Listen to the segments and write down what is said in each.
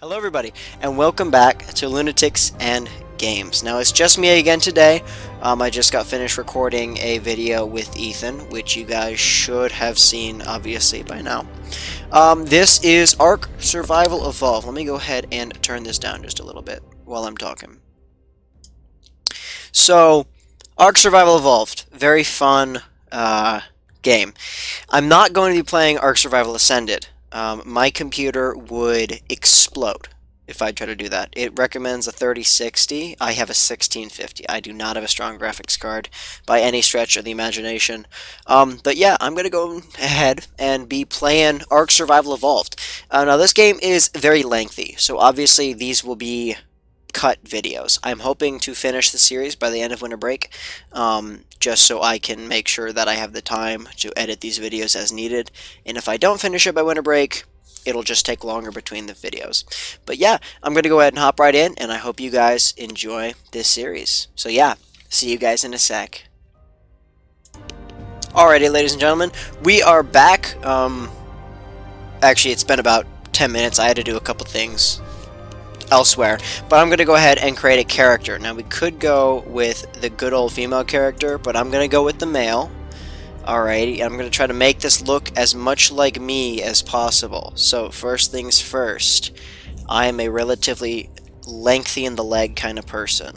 Hello everybody, and welcome back to Lunatics and Games. Now it's just me again today. I just got finished recording a video with Ethan, which you guys should have seen obviously by now. This is Ark Survival Evolved. Let me go ahead and turn this down just a little bit while I'm talking. So, Ark Survival Evolved, very fun game. I'm not going to be playing Ark Survival Ascended. My computer would explode if I try to do that. It recommends a 3060. I have a 1650. I do not have a strong graphics card by any stretch of the imagination. But yeah, I'm going to go ahead and be playing Ark Survival Evolved. Now, this game is very lengthy, so obviously these will be cut videos. I'm hoping to finish the series by the end of winter break, just so I can make sure that I have the time to edit these videos as needed. And if I don't finish it by winter break, it'll just take longer between the videos. But yeah, I'm going to go ahead and hop right in, and I hope you guys enjoy this series. So yeah, see you guys in a sec. Alrighty, ladies and gentlemen, we are back. Actually, it's been about 10 minutes. I had to do a couple things elsewhere, but I'm going to go ahead and create a character. Now, we could go with the good old female character, but I'm going to go with the male. Alrighty, I'm going to try to make this look as much like me as possible. So, first things first, I am a relatively lengthy in the leg kind of person,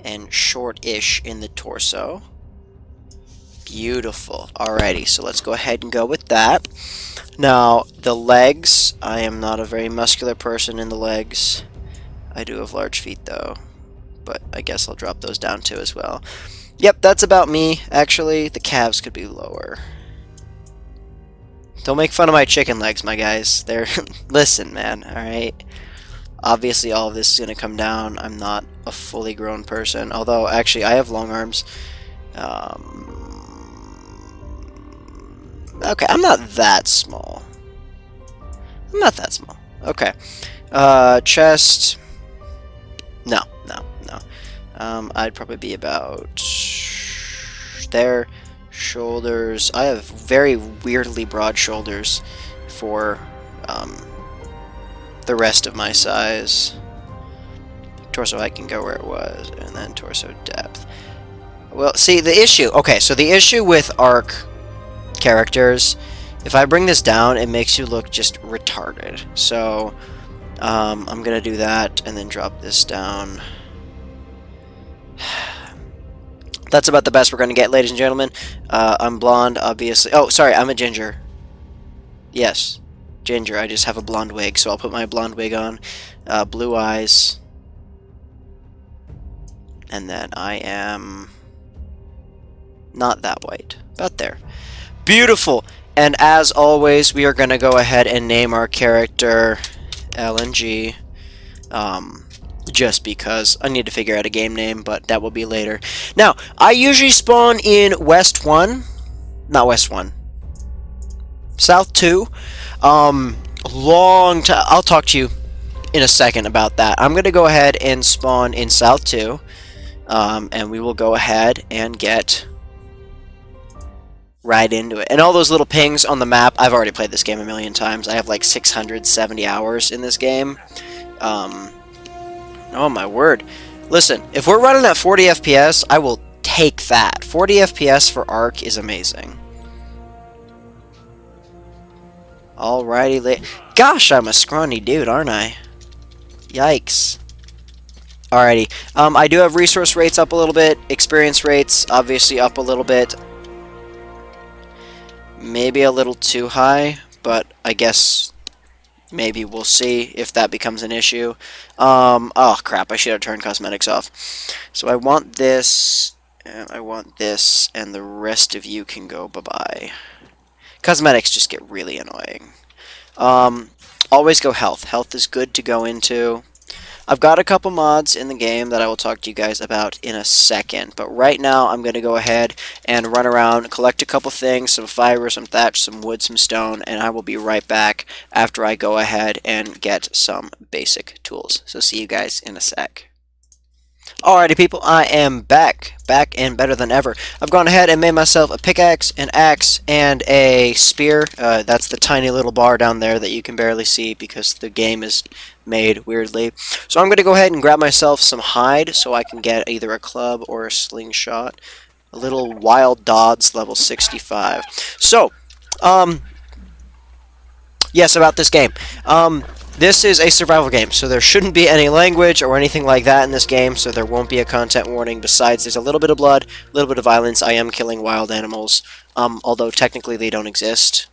and short-ish in the torso. Beautiful. Alrighty, so let's go ahead and go with that. Now, the legs, I am not a very muscular person in the legs. I do have large feet, though, but I guess I'll drop those down, too, as well. Yep, that's about me, actually. The calves could be lower. Don't make fun of my chicken legs, my guys. They're... Listen, man, alright? Obviously, all of this is going to come down. I'm not a fully grown person, although, actually, I have long arms. Okay, I'm not that small. I'm not that small. Okay. Chest. No. I'd probably be about there. Shoulders. I have very weirdly broad shoulders for the rest of my size. Torso height can go where it was, and then torso depth. Well, see, the issue... Okay, so the issue with Ark characters, if I bring this down, it makes you look just retarded. So I'm gonna do that and then drop this down. That's about the best we're gonna get, ladies and gentlemen. I'm blonde, obviously. Oh, sorry, I'm a ginger. Yes, ginger. I just have a blonde wig, so I'll put my blonde wig on. Blue eyes, and then I am not that white, about there. Beautiful! And as always, we are going to go ahead and name our character LNG. Just because I need to figure out a game name, but that will be later. Now, I usually spawn in West 1. Not West 1. South 2. Long time. I'll talk to you in a second about that. I'm going to go ahead and spawn in South 2. And we will go ahead and get right into it. And all those little pings on the map, I've already played this game a million times. I have like 670 hours in this game. Oh my word. Listen, if we're running at 40 FPS, I will take that. 40 FPS for Ark is amazing. Alrighty, gosh, I'm a scrawny dude, aren't I? Yikes. Alrighty, I do have resource rates up a little bit, experience rates obviously up a little bit. Maybe a little too high, but I guess maybe we'll see if that becomes an issue. Oh crap, I should have turned cosmetics off. So I want this, and I want this, and the rest of you can go bye-bye. Cosmetics just get really annoying. Always go health. Health is good to go into. I've got a couple mods in the game that I will talk to you guys about in a second, but right now I'm going to go ahead and run around, collect a couple things, some fiber, some thatch, some wood, some stone, and I will be right back after I go ahead and get some basic tools. So see you guys in a sec. Alrighty, people, I am back. Back and better than ever. I've gone ahead and made myself a pickaxe, an axe, and a spear. That's the tiny little bar down there that you can barely see because the game is made weirdly. So I'm going to go ahead and grab myself some hide so I can get either a club or a slingshot. A little wild dodds, level 65. So, yes, about this game. This is a survival game, so there shouldn't be any language or anything like that in this game, so there won't be a content warning. Besides, there's a little bit of blood, a little bit of violence. I am killing wild animals, although technically they don't exist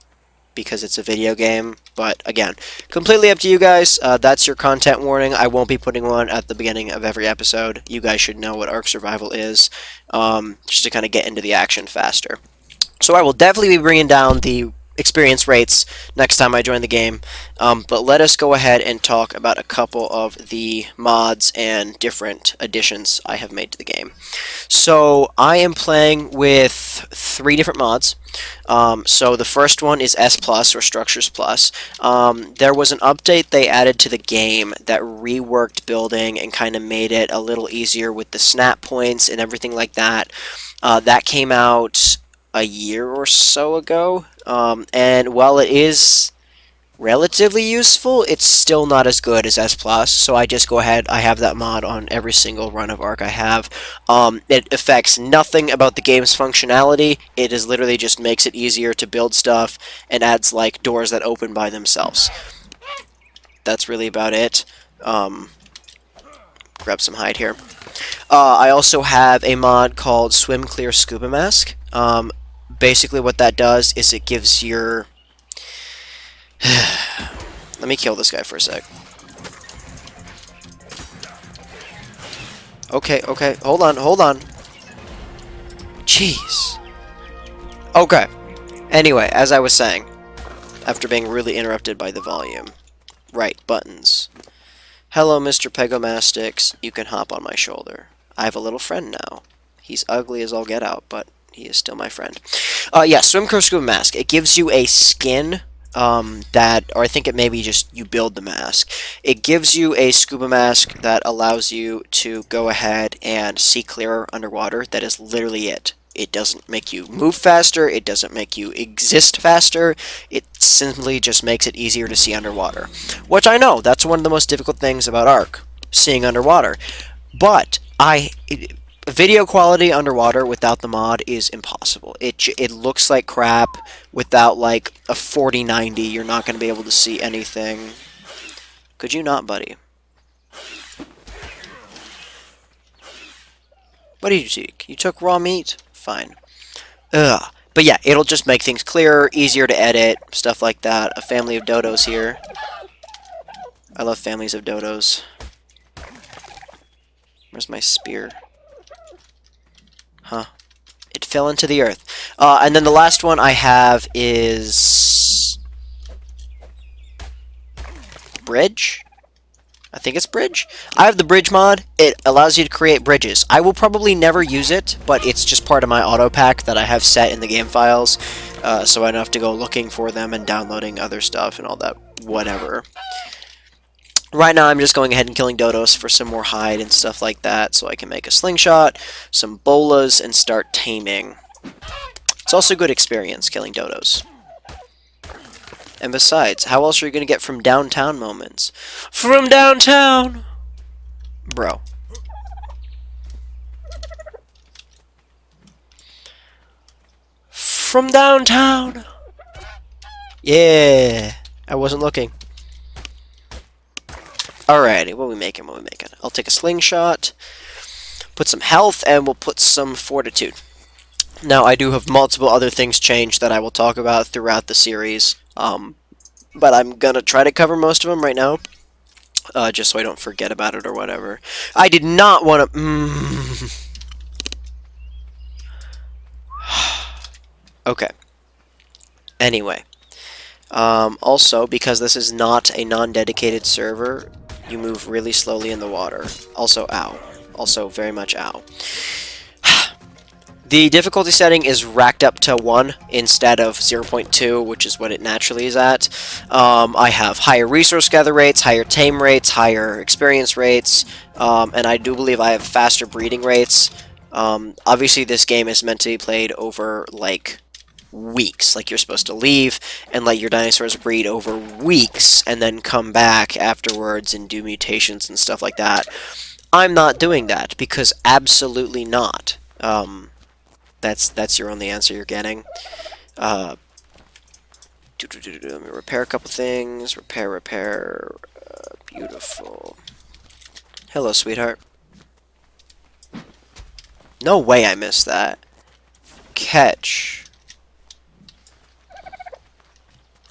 because it's a video game. But again, completely up to you guys. That's your content warning. I won't be putting one at the beginning of every episode. You guys should know what Ark Survival is, just to kind of get into the action faster. So I will definitely be bringing down the experience rates next time I join the game, but let us go ahead and talk about a couple of the mods and different additions I have made to the game. So I am playing with 3 different mods. So the first one is S Plus, or Structures Plus. There was an update they added to the game that reworked building and kind of made it a little easier with the snap points and everything like that. That came out a year or so ago, and while it is relatively useful, it's still not as good as S Plus. So I just go ahead, I have that mod on every single run of Ark I have. It affects nothing about the game's functionality. It is literally just makes it easier to build stuff and adds like doors that open by themselves. That's really about it. Grab some hide here. I also have a mod called Swim Clear Scuba Mask. Basically what that does is it gives your... Let me kill this guy for a sec. Okay, hold on. Jeez. Okay. Anyway, as I was saying, after being really interrupted by the volume. Right, buttons. Hello, Mr. Pegomastix. You can hop on my shoulder. I have a little friend now. He's ugly as all get out, but he is still my friend. Yeah, Swim Clear Scuba Mask. It gives you a skin that, or I think it maybe just you build the mask. It gives you a scuba mask that allows you to go ahead and see clearer underwater. That is literally it. It doesn't make you move faster. It doesn't make you exist faster. It simply just makes it easier to see underwater. Which I know, that's one of the most difficult things about Ark, seeing underwater. But video quality underwater without the mod is impossible. It looks like crap without like a 4090. You're not going to be able to see anything. Could you not, buddy? What did you take? You took raw meat? Fine. Ugh. But yeah, it'll just make things clearer, easier to edit, stuff like that. A family of dodos here. I love families of dodos. Where's my spear? Huh. It fell into the earth. And then the last one I have is... Bridge? I think it's bridge. I have the bridge mod. It allows you to create bridges. I will probably never use it, but it's just part of my auto pack that I have set in the game files, so I don't have to go looking for them and downloading other stuff and all that whatever. Right now I'm just going ahead and killing dodos for some more hide and stuff like that, so I can make a slingshot, some bolas, and start taming. It's also good experience killing dodos. And besides, how else are you going to get from downtown moments? From downtown! Bro. From downtown! Yeah! I wasn't looking. Alrighty, what are we making? I'll take a slingshot, put some health, and we'll put some fortitude. Now, I do have multiple other things changed that I will talk about throughout the series. But I'm gonna try to cover most of them right now, just so I don't forget about it or whatever. I did not want to... Okay. Anyway. Also, because this is not a non-dedicated server, you move really slowly in the water. Also, ow. Also, very much ow. The difficulty setting is racked up to 1 instead of 0.2, which is what it naturally is at. I have higher resource gather rates, higher tame rates, higher experience rates, and I do believe I have faster breeding rates. Obviously, this game is meant to be played over, like, weeks. Like, you're supposed to leave and let your dinosaurs breed over weeks and then come back afterwards and do mutations and stuff like that. I'm not doing that, because absolutely not. That's your only answer you're getting. Let me repair a couple things. Repair. Beautiful. Hello, sweetheart. No way I missed that. Catch.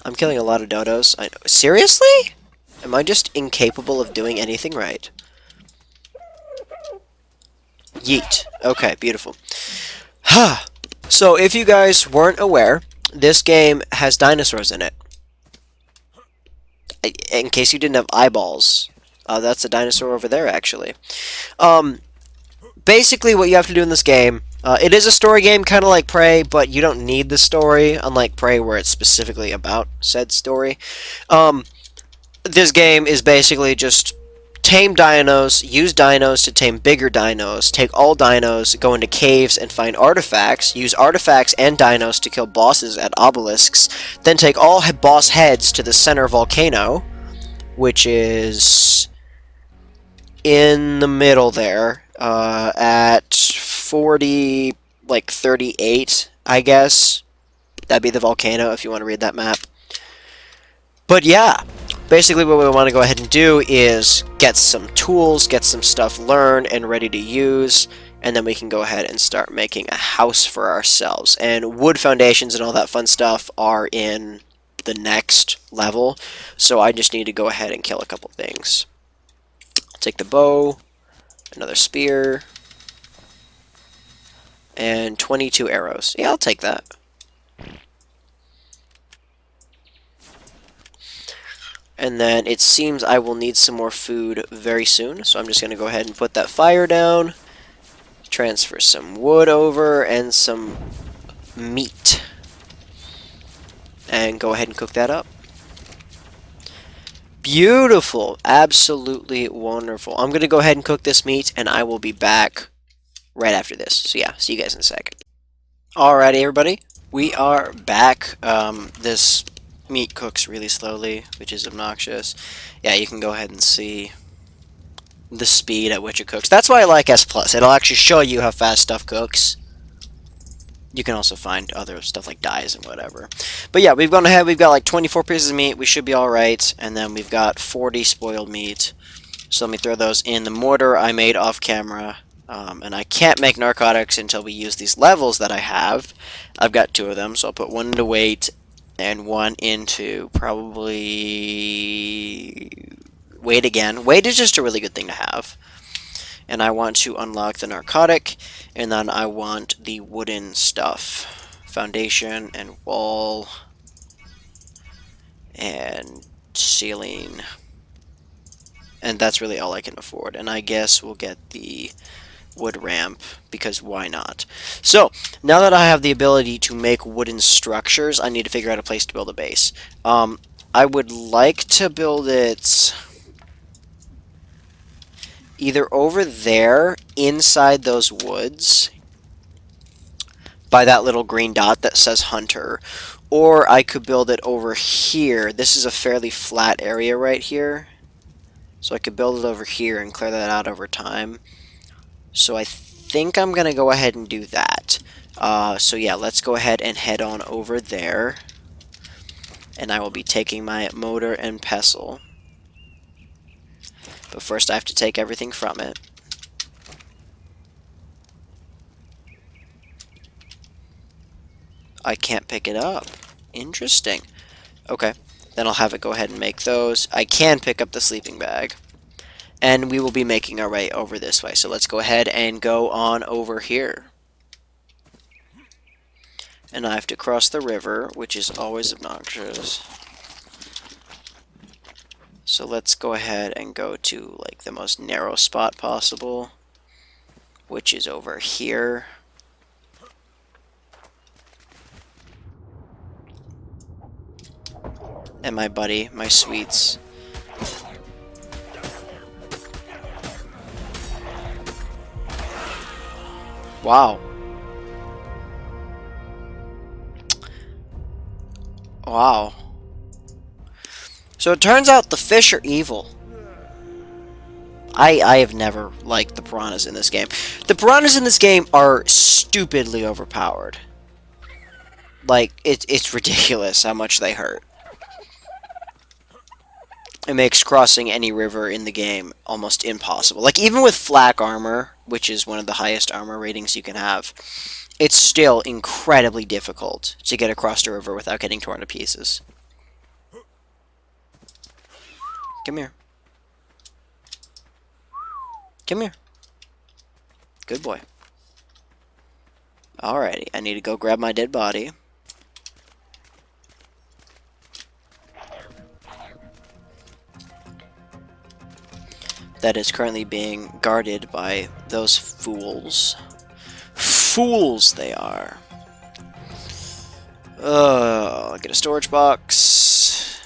I'm killing a lot of dodos. I know. Seriously? Am I just incapable of doing anything right? Yeet. Okay, beautiful. So, if you guys weren't aware, this game has dinosaurs in it. In case you didn't have eyeballs, that's a dinosaur over there, actually. Basically, what you have to do in this game, it is a story game, kind of like Prey, but you don't need the story, unlike Prey, where it's specifically about said story. This game is basically just tame dinos, use dinos to tame bigger dinos, take all dinos, go into caves and find artifacts, use artifacts and dinos to kill bosses at obelisks, then take all boss heads to the center volcano, which is in the middle there, at 40, like 38, I guess. That'd be the volcano if you want to read that map. But yeah, basically what we want to go ahead and do is get some tools, get some stuff learned and ready to use, and then we can go ahead and start making a house for ourselves. And wood foundations and all that fun stuff are in the next level, so I just need to go ahead and kill a couple things. I'll take the bow, another spear, and 22 arrows. Yeah, I'll take that. And then it seems I will need some more food very soon, so I'm just going to go ahead and put that fire down, transfer some wood over, and some meat, and go ahead and cook that up. Beautiful! Absolutely wonderful. I'm going to go ahead and cook this meat, and I will be back right after this. So yeah, see you guys in a second. Alrighty, everybody. We are back. This meat cooks really slowly, which is obnoxious. Yeah, you can go ahead and see the speed at which it cooks. That's why I like S+. It'll actually show you how fast stuff cooks. You can also find other stuff like dyes and whatever. But yeah, we've gone ahead. We've got like 24 pieces of meat. We should be alright. And then we've got 40 spoiled meat. So let me throw those in the mortar I made off camera. And I can't make narcotics until we use these levels that I have. I've got 2 of them, so I'll put 1 into weight and 1 into probably weight again. Weight is just a really good thing to have. And I want to unlock the narcotic, and then I want the wooden stuff. Foundation and wall and ceiling. And that's really all I can afford. And I guess we'll get the wood ramp, because why not? So, now that I have the ability to make wooden structures, I need to figure out a place to build a base. I would like to build it either over there, inside those woods, by that little green dot that says Hunter, or I could build it over here. This is a fairly flat area right here, so I could build it over here and clear that out over time. So I think I'm going to go ahead and do that. So yeah, let's go ahead and head on over there. And I will be taking my motor and pestle. But first I have to take everything from it. I can't pick it up. Interesting. Okay, then I'll have it go ahead and make those. I can pick up the sleeping bag. And we will be making our way over this way. So let's go ahead and go on over here. And I have to cross the river, which is always obnoxious. So let's go ahead and go to like the most narrow spot possible, which is over here. and my buddy, my sweets. Wow. Wow. So it turns out the fish are evil. I have never liked the piranhas in this game. The piranhas in this game are stupidly overpowered. Like, it's ridiculous how much they hurt. It makes crossing any river in the game almost impossible. Like, even with flak armor, which is one of the highest armor ratings you can have, it's still incredibly difficult to get across the river without getting torn to pieces. Come here. Come here. Good boy. Alrighty, I need to go grab my dead body. That is currently being guarded by those fools. Fools they are. I'll get a storage box.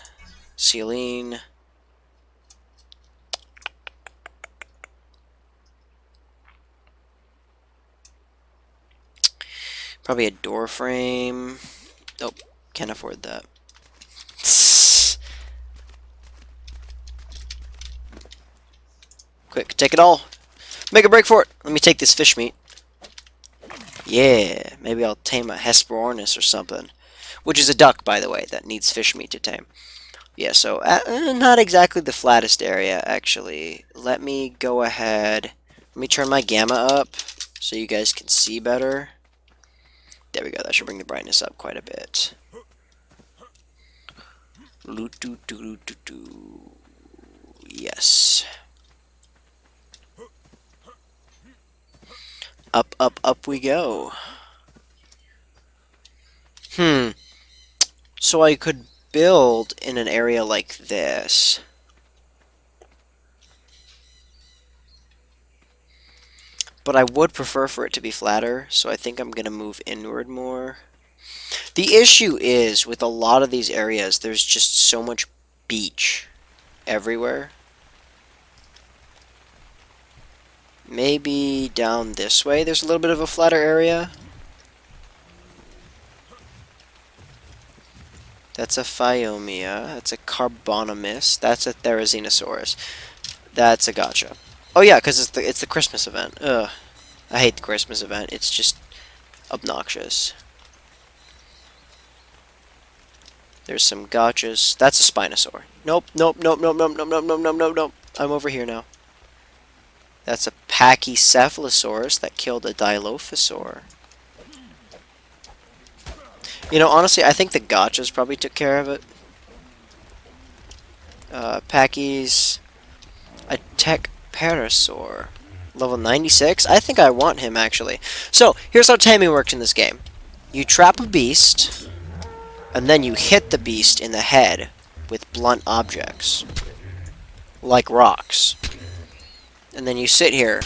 Ceiling. Probably a door frame. Nope, can't afford that. Quick, take it all. Make a break for it. Let me take this fish meat. Yeah, maybe I'll tame a Hesperornis or something. Which is a duck, by the way, that needs fish meat to tame. Yeah, so not exactly the flattest area, actually. Let me go ahead. Let me turn my gamma up so you guys can see better. There we go. That should bring the brightness up quite a bit. Yes. Up, up, up we go. So I could build in an area like this. But I would prefer for it to be flatter, so I think I'm going to move inward more. The issue is, with a lot of these areas, there's just so much beach everywhere. Maybe down this way there's a little bit of a flatter area. That's a Phiomia. That's a Carbonimus. That's a Therizinosaurus. That's a gotcha. Oh yeah, because it's the Christmas event. Ugh. I hate the Christmas event. It's just obnoxious. There's some gotchas. That's a Spinosaur. Nope, nope, nope, nope, nope, nope, nope, nope, nope, nope, nope. I'm over here now. That's a Pachycephalosaurus that killed a Dilophosaur. You know, honestly, I think the gotchas probably took care of it. Pachy's... a Tech Parasaur. Level 96? I think I want him, actually. So, here's how taming works in this game. You trap a beast, and then you hit the beast in the head with blunt objects. Like rocks. And then you sit here,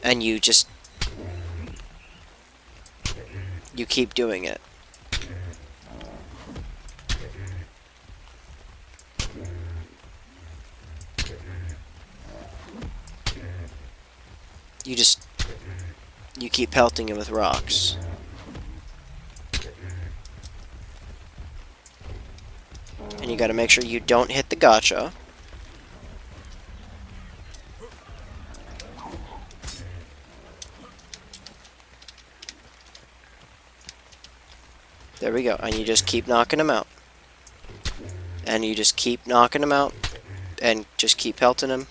and you just... you keep doing it. You keep pelting him with rocks. And you gotta make sure you don't hit the gotcha. There we go. And you just keep knocking him out. And you just keep knocking him out. And just keep pelting him.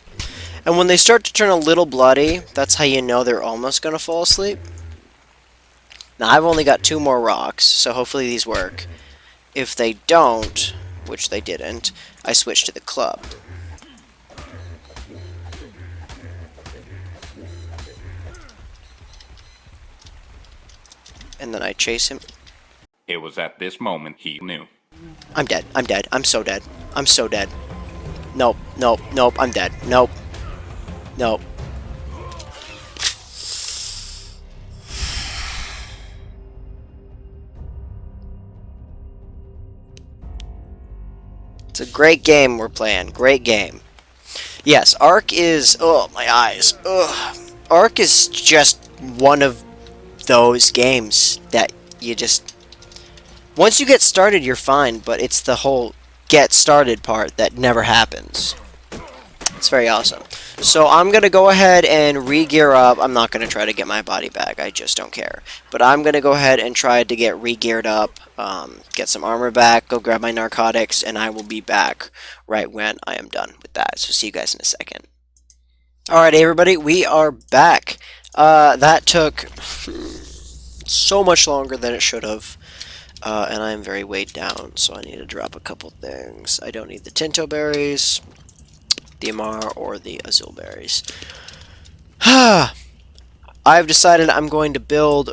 And when they start to turn a little bloody, that's how you know they're almost going to fall asleep. Now, I've only got 2 more rocks, so hopefully these work. If they don't, which they didn't, I switch to the club. And then I chase him. It was at this moment he knew. I'm dead. I'm dead. I'm so dead. I'm so dead. Nope. Nope. Nope. I'm dead. Nope. Nope. It's a great game we're playing. Great game. Yes, Ark is... Oh, my eyes. Ugh. Ark is just one of those games that you just... Once you get started, you're fine, but it's the whole get started part that never happens. It's very awesome. So I'm going to go ahead and re-gear up. I'm not going to try to get my body back. I just don't care. But I'm going to go ahead and try to get re-geared up, get some armor back, go grab my narcotics, and I will be back right when I am done with that. So see you guys in a second. Alright, everybody, we are back. That took so much longer than it should have. And I am very weighed down, so I need to drop a couple things. I don't need the Tinto berries, the Amar, or the Azul berries. I've decided I'm going to build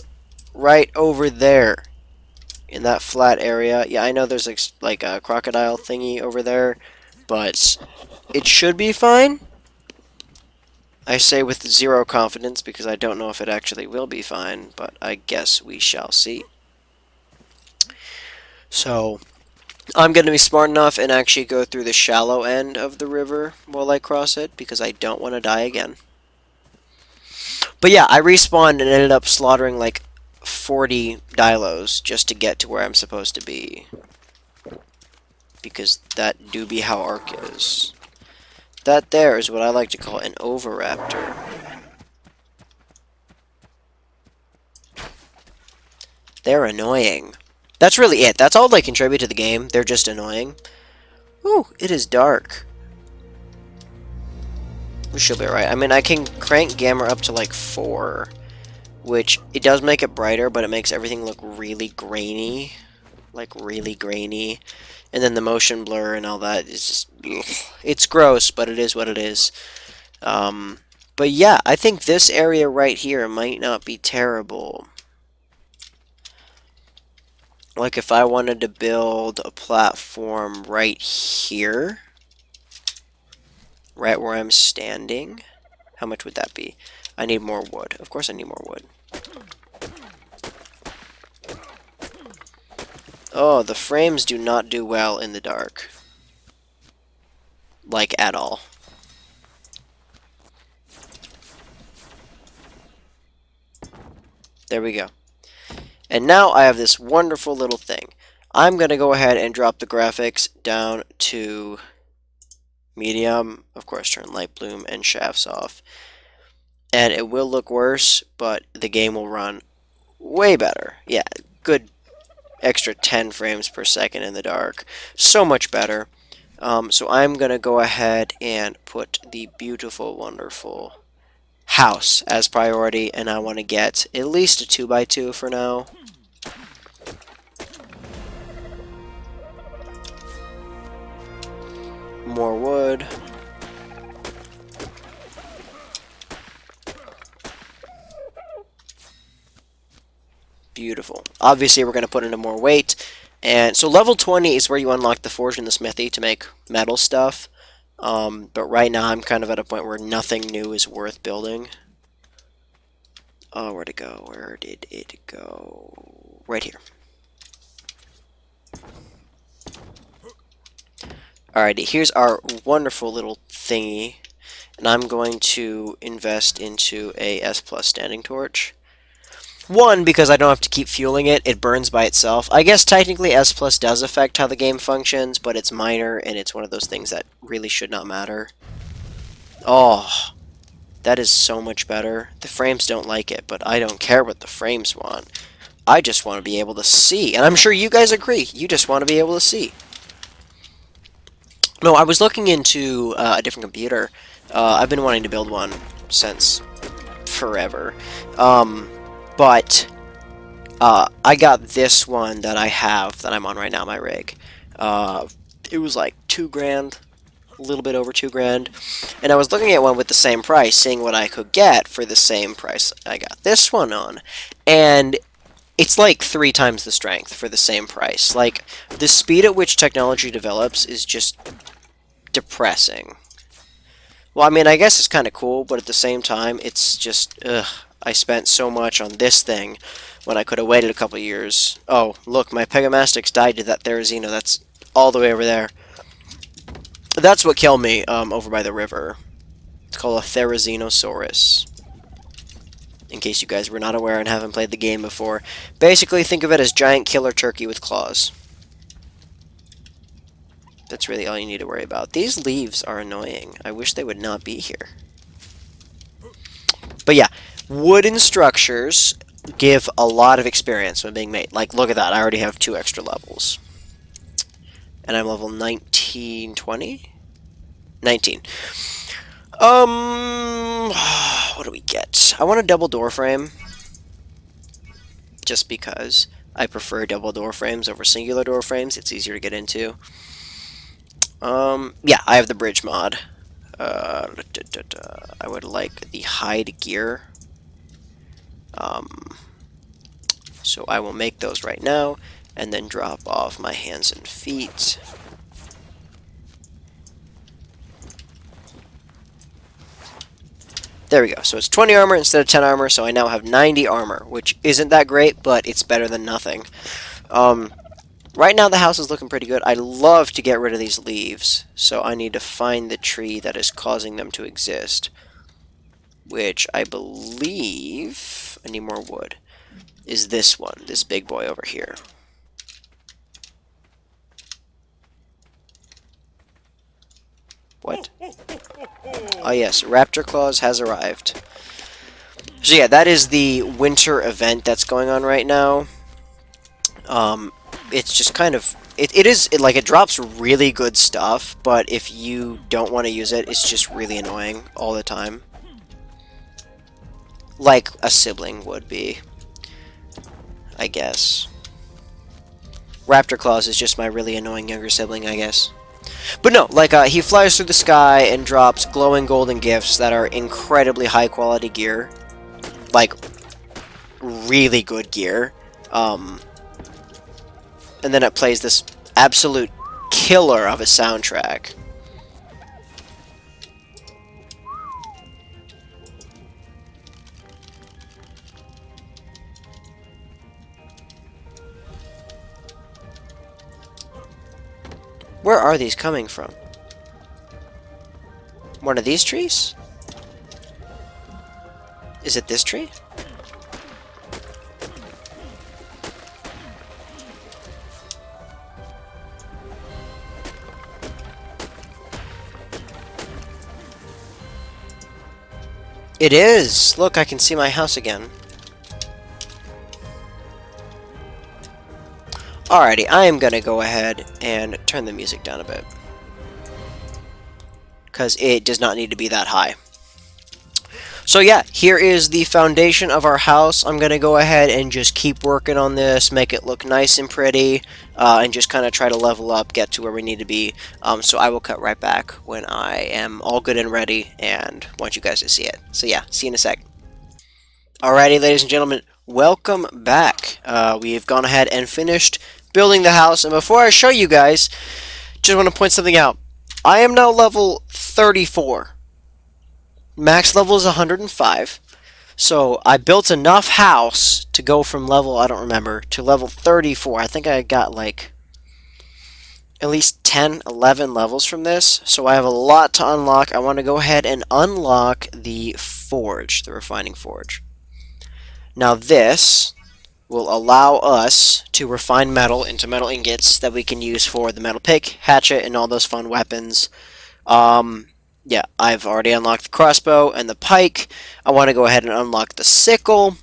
right over there in that flat area. Yeah, I know there's like a crocodile thingy over there, but it should be fine. I say with zero confidence because I don't know if it actually will be fine, but I guess we shall see. So, I'm going to be smart enough and actually go through the shallow end of the river while I cross it because I don't want to die again. But yeah, I respawned and ended up slaughtering like 40 Dilos just to get to where I'm supposed to be. Because that do be how Ark is. That there is what I like to call an Oviraptor. They're annoying. That's really it. That's all they contribute to the game. They're just annoying. Ooh, it is dark. We should be alright. I mean, I can crank gamma up to like 4, which it does make it brighter, but it makes everything look really grainy. Like, really grainy. And then the motion blur and all that is just... It's gross, but it is what it is. But yeah, I think this area right here might not be terrible. Like, if I wanted to build a platform right here, right where I'm standing, how much would that be? I need more wood. Of course I need more wood. Oh, the frames do not do well in the dark. Like, at all. There we go. And now I have this wonderful little thing. I'm going to go ahead and drop the graphics down to medium. Of course, turn light bloom and shafts off. And it will look worse, but the game will run way better. Yeah, good extra 10 frames per second in the dark. So much better. So I'm going to go ahead and put the beautiful, wonderful house as priority, and I want to get at least a 2x2 for now. More wood. Beautiful. Obviously, we're going to put in more weight. And so level 20 is where you unlock the forge and the smithy to make metal stuff. But right now, I'm kind of at a point where nothing new is worth building. Oh, where'd it go? Where did it go? Right here. Alrighty, here's our wonderful little thingy. And I'm going to invest into a S+ standing torch. One, because I don't have to keep fueling it, it burns by itself. I guess technically S+ does affect how the game functions, but it's minor, and it's one of those things that really should not matter. Oh, that is so much better. The frames don't like it, but I don't care what the frames want. I just want to be able to see, and I'm sure you guys agree. You just want to be able to see. No, I was looking into a different computer. I've been wanting to build one since forever. But I got this one that I have, that I'm on right now, my rig. It was like $2,000, a little bit over $2,000. And I was looking at one with the same price, seeing what I could get for the same price I got this one on. And it's like 3 times the strength for the same price. Like, the speed at which technology develops is just depressing. Well, I mean, I guess it's kind of cool, but at the same time, it's just, ugh. I spent so much on this thing when I could have waited a couple years. Oh, look, my Pegamastic's died to that Therizino. That's all the way over there. That's what killed me over by the river. It's called a Therizinosaurus. In case you guys were not aware and haven't played the game before. Basically, think of it as giant killer turkey with claws. That's really all you need to worry about. These leaves are annoying. I wish they would not be here. But yeah, wooden structures give a lot of experience when being made. Like, look at that. I already have 2 extra levels. And I'm level 19, 20? 19. What do we get? I want a double door frame. Just because I prefer double door frames over singular door frames. It's easier to get into. Yeah, I have the bridge mod. I would like the hide gear. So I will make those right now, and then drop off my hands and feet. There we go. So it's 20 armor instead of 10 armor, so I now have 90 armor, which isn't that great, but it's better than nothing. Right now the house is looking pretty good. I love to get rid of these leaves, so I need to find the tree that is causing them to exist. Which I believe, I need more wood, is this one, this big boy over here. What? Oh yes, Raptor Claws has arrived. So yeah, that is the winter event that's going on right now. It's just kind of... It drops really good stuff, but if you don't want to use it, it's just really annoying all the time. Like a sibling would be, I guess. Raptor Claws is just my really annoying younger sibling, I guess. But no, like, he flies through the sky and drops glowing golden gifts that are incredibly high quality gear. Like, really good gear. And then it plays this absolute killer of a soundtrack. Where are these coming from? One of these trees? Is it this tree? It is! Look, I can see my house again. Alrighty, I am gonna go ahead and turn the music down a bit. Because it does not need to be that high. So yeah, here is the foundation of our house. I'm gonna go ahead and just keep working on this, make it look nice and pretty, and just kind of try to level up, get to where we need to be. So I will cut right back when I am all good and ready and want you guys to see it. So yeah, see you in a sec. Alrighty, ladies and gentlemen, welcome back. We have gone ahead and finished building the house, and before I show you guys, just want to point something out. I am now level 34. Max level is 105. So I built enough house to go from level, I don't remember, to level 34. I think I got like at least 10, 11 levels from this. So I have a lot to unlock. I want to go ahead and unlock the forge, the refining forge. Now this will allow us to refine metal into metal ingots that we can use for the metal pick, hatchet, and all those fun weapons. Yeah, I've already unlocked the crossbow and the pike. I want to go ahead and unlock the sickle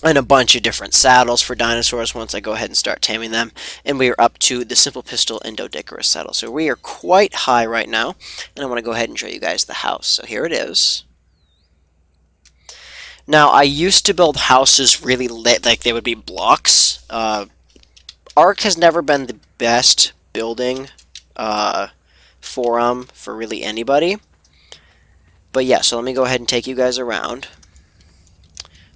and a bunch of different saddles for dinosaurs once I go ahead and start taming them. And we are up to the simple pistol and dodecarus saddle. So we are quite high right now, and I want to go ahead and show you guys the house. So here it is. Now, I used to build houses really lit, like they would be blocks. Ark has never been the best building forum for really anybody. But yeah, so let me go ahead and take you guys around.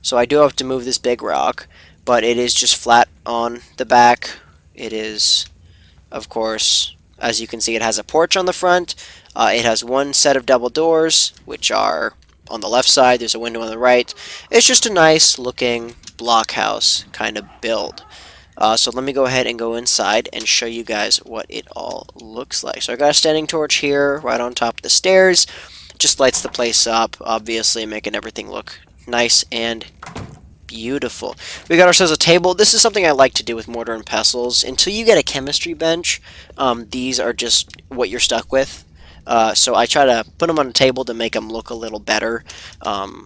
So I do have to move this big rock, but it is just flat on the back. It is, of course, as you can see, it has a porch on the front. It has one set of double doors, which are on the left side. There's a window on the right. It's just a nice looking block house kind of build. So let me go ahead and go inside and show you guys what it all looks like. So I got a standing torch here right on top of the stairs. Just lights the place up, obviously making everything look nice and beautiful. We got ourselves a table. This is something I like to do with mortar and pestles. Until you get a chemistry bench, these are just what you're stuck with. So I try to put them on a table to make them look a little better,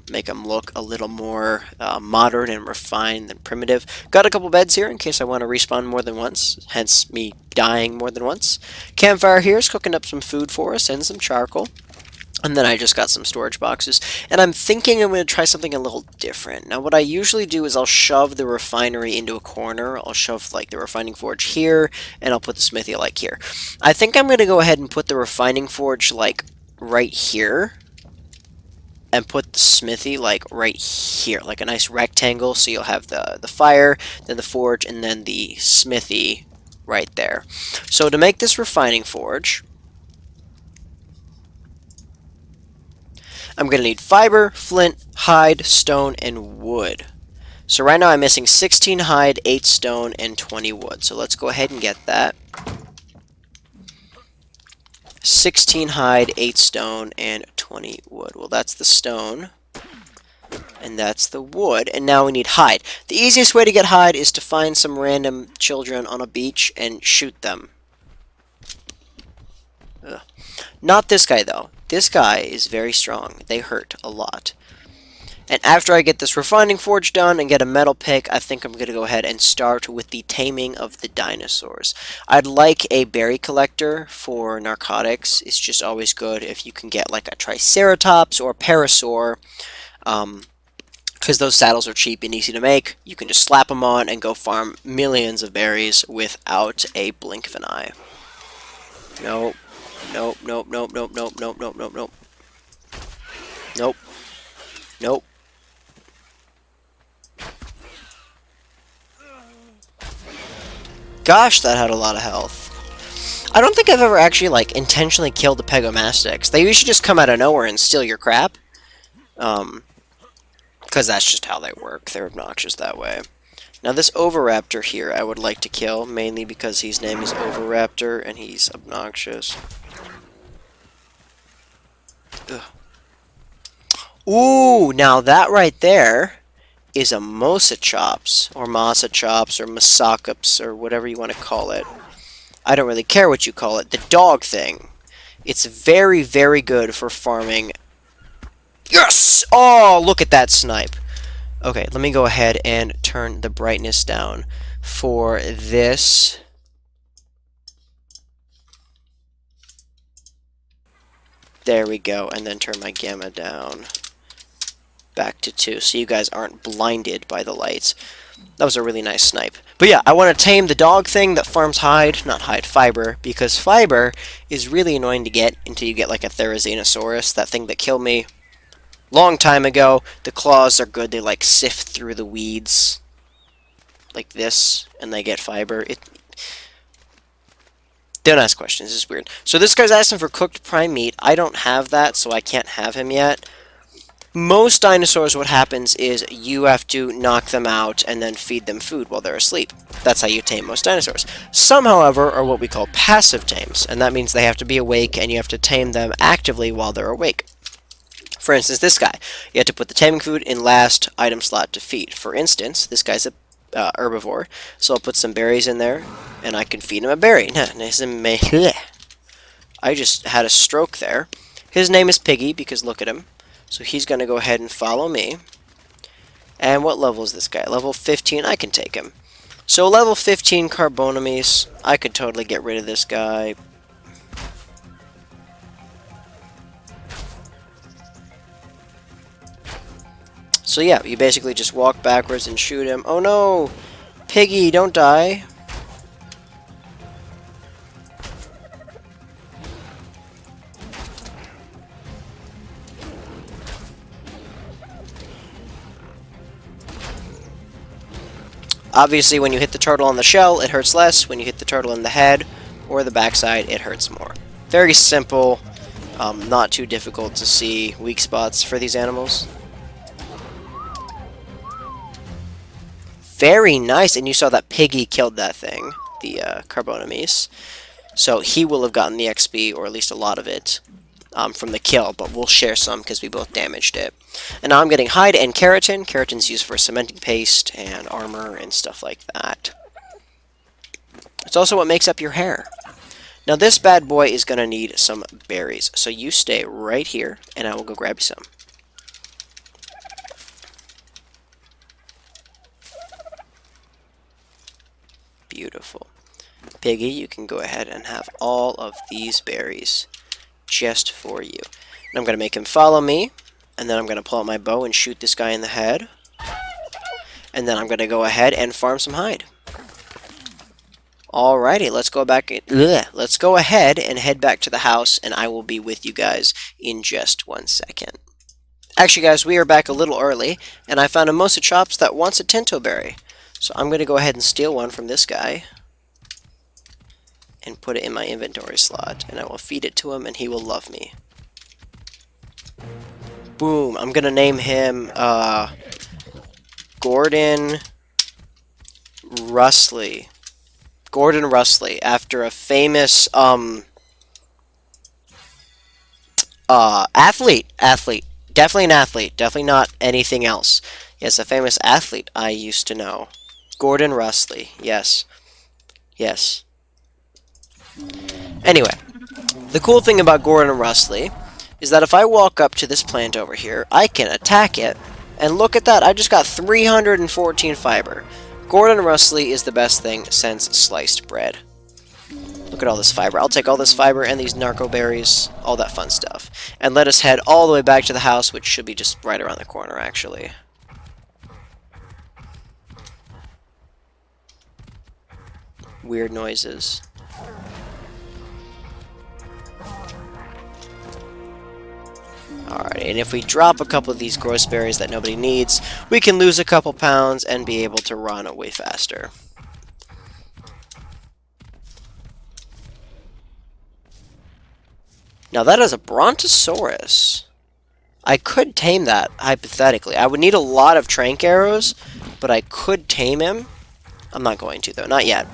make them look a little more modern and refined than primitive. Got a couple beds here in case I want to respawn more than once, hence me dying more than once. Campfire here is cooking up some food for us and some charcoal. And then I just got some storage boxes. And I'm thinking I'm going to try something a little different. Now what I usually do is I'll shove the refinery into a corner. I'll shove like the refining forge here, and I'll put the smithy like here. I think I'm going to go ahead and put the refining forge like right here. And put the smithy like right here, like a nice rectangle. So you'll have the fire, then the forge, and then the smithy right there. So to make this refining forge, I'm going to need fiber, flint, hide, stone, and wood. So right now I'm missing 16 hide, 8 stone, and 20 wood. So let's go ahead and get that. 16 hide, 8 stone, and 20 wood. Well, that's the stone. And that's the wood. And now we need hide. The easiest way to get hide is to find some random children on a beach and shoot them. Ugh. Not this guy, though. This guy is very strong. They hurt a lot. And after I get this refining forge done and get a metal pick, I think I'm going to go ahead and start with the taming of the dinosaurs. I'd like a berry collector for narcotics. It's just always good if you can get like a triceratops or a parasaur. Because those saddles are cheap and easy to make. You can just slap them on and go farm millions of berries without a blink of an eye. Nope. Nope, nope, nope, nope, nope, nope, nope, nope, nope. Nope. Nope. Gosh, that had a lot of health. I don't think I've ever actually, like, intentionally killed the pegomastics. They usually just come out of nowhere and steal your crap. Because that's just how they work. They're obnoxious that way. Now this Oviraptor here I would like to kill, mainly because his name is Oviraptor and he's obnoxious. Ugh. Ooh, now that right there is a Mosachops, or Masachops, or Masakops, or whatever you want to call it. I don't really care what you call it. The dog thing. It's very, very good for farming. Yes! Oh, look at that snipe. Okay, let me go ahead and turn the brightness down for this. There we go, and then turn my gamma down back to 2 so you guys aren't blinded by the lights. That was a really nice snipe. But yeah, I want to tame the dog thing that farms hide, not hide, fiber, because fiber is really annoying to get until you get like a Therizinosaurus, that thing that killed me long time ago. The claws are good. They like sift through the weeds like this, and they get fiber. Don't ask questions. It's weird. So this guy's asking for cooked prime meat. I don't have that, so I can't have him yet. Most dinosaurs, what happens is you have to knock them out and then feed them food while they're asleep. That's how you tame most dinosaurs. Some, however, are what we call passive tames, and that means they have to be awake and you have to tame them actively while they're awake. For instance, this guy. You have to put the taming food in last item slot to feed. For instance, this guy's a herbivore, so I'll put some berries in there, and I can feed him a berry. I just had a stroke there. His name is Piggy, because look at him. So he's going to go ahead and follow me. And what level is this guy? Level 15, I can take him. So level 15 Carbonomes, I could totally get rid of this guy. So yeah, you basically just walk backwards and shoot him. Oh no! Piggy, don't die! Obviously, when you hit the turtle on the shell, it hurts less. When you hit the turtle in the head or the backside, it hurts more. Very simple, not too difficult to see weak spots for these animals. Very nice. And you saw that Piggy killed that thing, the Carbonamise. So he will have gotten the XP, or at least a lot of it, from the kill, but we'll share some because we both damaged it. And now I'm getting hide and keratin. Keratin's used for cementing paste and armor and stuff like that. It's also what makes up your hair. Now this bad boy is going to need some berries, so you stay right here, and I will go grab you some. Beautiful. Piggy, you can go ahead and have all of these berries just for you. And I'm going to make him follow me, and then I'm going to pull out my bow and shoot this guy in the head. And then I'm going to go ahead and farm some hide. Alrighty, let's go back. Let's go ahead and head back to the house, and I will be with you guys in just 1 second. Actually, guys, we are back a little early, and I found a Mosa Chops that wants a Tinto Berry. So I'm going to go ahead and steal one from this guy and put it in my inventory slot, and I will feed it to him, and he will love me. Boom. I'm going to name him Gordon Rustley. Gordon Rustley, after a famous athlete. Definitely an athlete. Definitely not anything else. Yes, a famous athlete I used to know. Gordon Rustley. Yes. Yes. Anyway, the cool thing about Gordon Rustley is that if I walk up to this plant over here, I can attack it, and look at that, I just got 314 fiber. Gordon Rustley is the best thing since sliced bread. Look at all this fiber. I'll take all this fiber and these narco berries, all that fun stuff. And let us head all the way back to the house, which should be just right around the corner, actually. Weird noises. Alright, and if we drop a couple of these gross berries that nobody needs, we can lose a couple pounds and be able to run way faster. Now that is a Brontosaurus. I could tame that, hypothetically. I would need a lot of trank arrows, but I could tame him. I'm not going to, though. Not yet.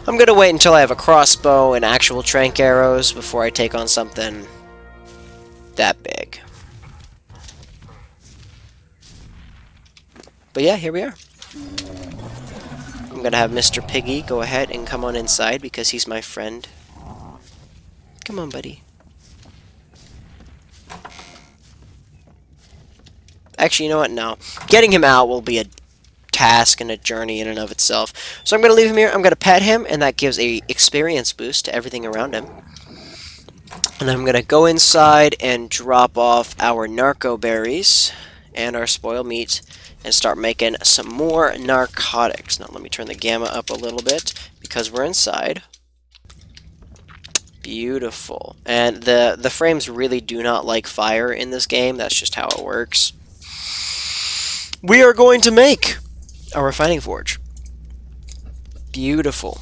I'm going to wait until I have a crossbow and actual trank arrows before I take on something that big. But yeah, here we are. I'm going to have Mr. Piggy go ahead and come on inside because he's my friend. Come on, buddy. Actually, you know what? No. Getting him out will be a task and a journey in and of itself. So I'm going to leave him here. I'm going to pet him, and that gives a experience boost to everything around him. And I'm going to go inside and drop off our narco berries and our spoiled meat and start making some more narcotics. Now let me turn the gamma up a little bit because we're inside. Beautiful. And the frames really do not like fire in this game. That's just how it works. We are going to make a refining forge. Beautiful.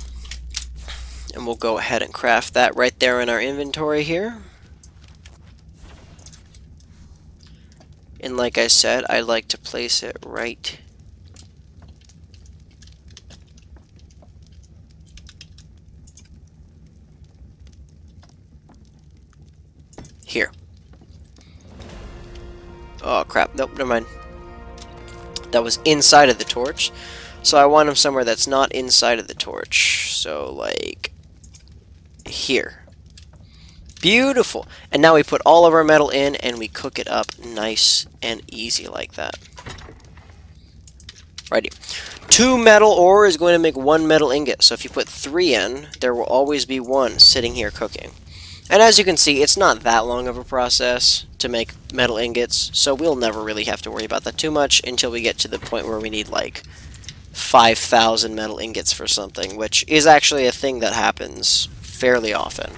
And we'll go ahead and craft that right there in our inventory here. And like I said, I like to place it right here. Oh crap, nope, never mind. That was inside of the torch. So I want them somewhere that's not inside of the torch. So like here. Beautiful. And now we put all of our metal in and we cook it up nice and easy like that. Righty. 2 metal ore is going to make 1 metal ingot. So if you put 3 in, there will always be 1 sitting here cooking. And as you can see, it's not that long of a process to make metal ingots, so we'll never really have to worry about that too much until we get to the point where we need like 5,000 metal ingots for something, which is actually a thing that happens fairly often.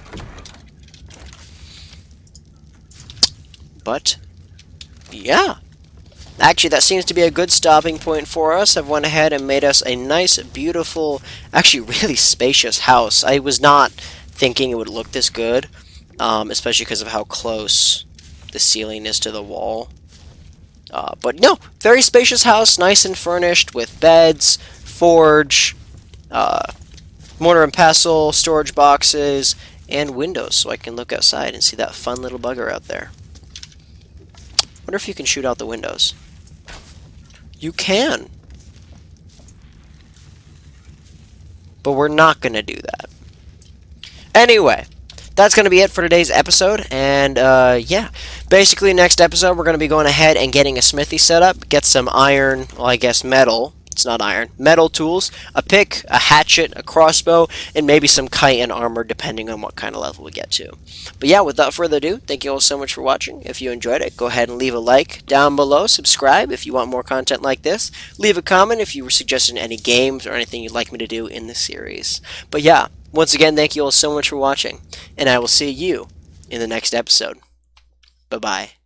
But, yeah. Actually, that seems to be a good stopping point for us. I've went ahead and made us a nice, beautiful, actually really spacious house. I was not thinking it would look this good, especially because of how close the ceiling is to the wall. But no, very spacious house, nice and furnished with beds, forge, uh, mortar and pestle, storage boxes, and windows so I can look outside and see that fun little bugger out there. Wonder if you can shoot out the windows. You can. But we're not going to do that. Anyway, that's going to be it for today's episode. And, yeah. Basically, next episode, we're going to be going ahead and getting a smithy set up. Get some iron, well, I guess metal. It's not iron. Metal tools, a pick, a hatchet, a crossbow, and maybe some kite and armor, depending on what kind of level we get to. But yeah, without further ado, thank you all so much for watching. If you enjoyed it, go ahead and leave a like down below. Subscribe if you want more content like this. Leave a comment if you were suggesting any games or anything you'd like me to do in the series. But yeah, once again, thank you all so much for watching, and I will see you in the next episode. Bye-bye.